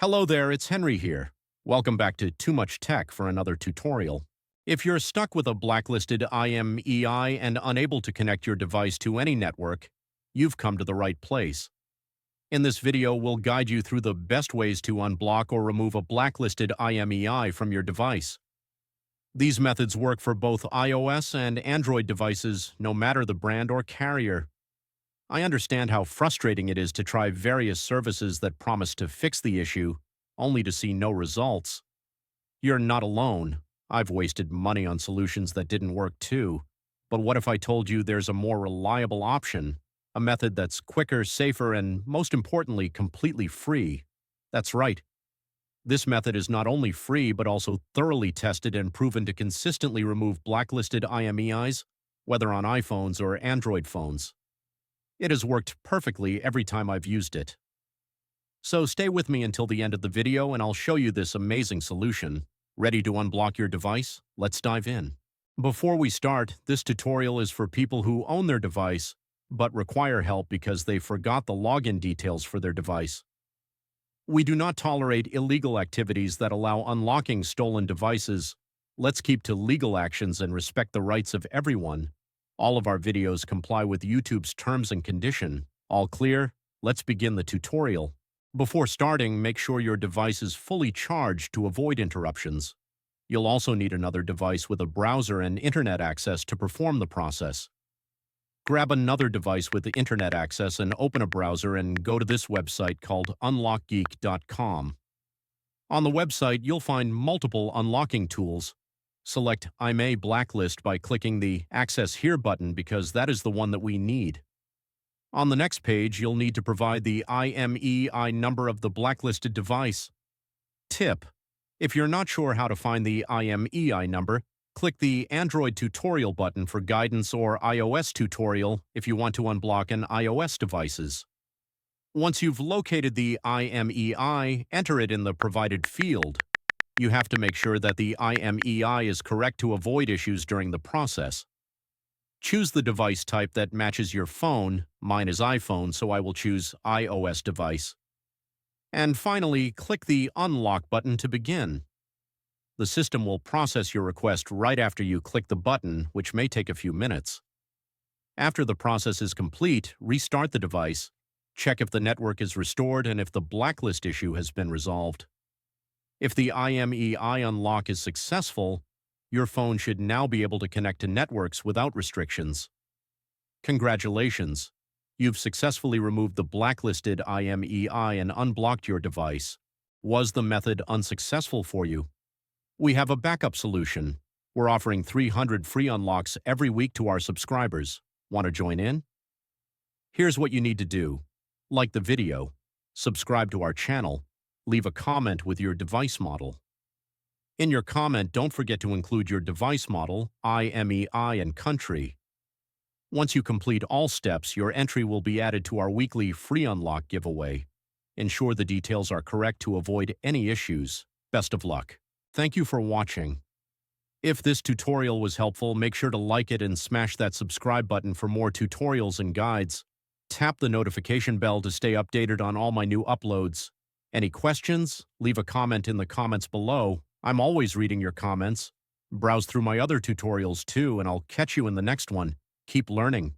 Hello there, it's Henry here. Welcome back to Too Much Tech for another tutorial. If you're stuck with a blacklisted IMEI and unable to connect your device to any network, you've come to the right place. In this video, we'll guide you through the best ways to unblock or remove a blacklisted IMEI from your device. These methods work for both iOS and Android devices, no matter the brand or carrier. I understand how frustrating it is to try various services that promise to fix the issue, only to see no results. You're not alone. I've wasted money on solutions that didn't work too. But what if I told you there's a more reliable option? A method that's quicker, safer, and most importantly, completely free. That's right. This method is not only free, but also thoroughly tested and proven to consistently remove blacklisted IMEIs, whether on iPhones or Android phones. It has worked perfectly every time I've used it. So stay with me until the end of the video and I'll show you this amazing solution. Ready to unblock your device? Let's dive in. Before we start, this tutorial is for people who own their device, but require help because they forgot the login details for their device. We do not tolerate illegal activities that allow unlocking stolen devices. Let's keep to legal actions and respect the rights of everyone. All of our videos comply with YouTube's terms and condition. All clear? Let's begin the tutorial. Before starting, make sure your device is fully charged to avoid interruptions. You'll also need another device with a browser and internet access to perform the process. Grab another device with the internet access and open a browser and go to this website called unlockgeek.com. On the website, you'll find multiple unlocking tools. Select IMEI Blacklist by clicking the Access Here button because that is the one that we need. On the next page, you'll need to provide the IMEI number of the blacklisted device. Tip: if you're not sure how to find the IMEI number, click the Android tutorial button for guidance or iOS tutorial if you want to unblock an iOS devices. Once you've located the IMEI, enter it in the provided field. You have to make sure that the IMEI is correct to avoid issues during the process. Choose the device type that matches your phone. Mine is iPhone, so I will choose iOS device. And finally, click the Unlock button to begin. The system will process your request right after you click the button, which may take a few minutes. After the process is complete, restart the device, check if the network is restored and if the blacklist issue has been resolved. If the IMEI unlock is successful, your phone should now be able to connect to networks without restrictions. Congratulations! You've successfully removed the blacklisted IMEI and unblocked your device. Was the method unsuccessful for you? We have a backup solution. We're offering 300 free unlocks every week to our subscribers. Want to join in? Here's what you need to do. Like the video, subscribe to our channel, leave a comment with your device model. In your comment, don't forget to include your device model, IMEI, and country. Once you complete all steps, your entry will be added to our weekly free unlock giveaway. Ensure the details are correct to avoid any issues. Best of luck. Thank you for watching. If this tutorial was helpful, make sure to like it and smash that subscribe button for more tutorials and guides. Tap the notification bell to stay updated on all my new uploads. Any questions? Leave a comment in the comments below. I'm always reading your comments. Browse through my other tutorials too, and I'll catch you in the next one. Keep learning.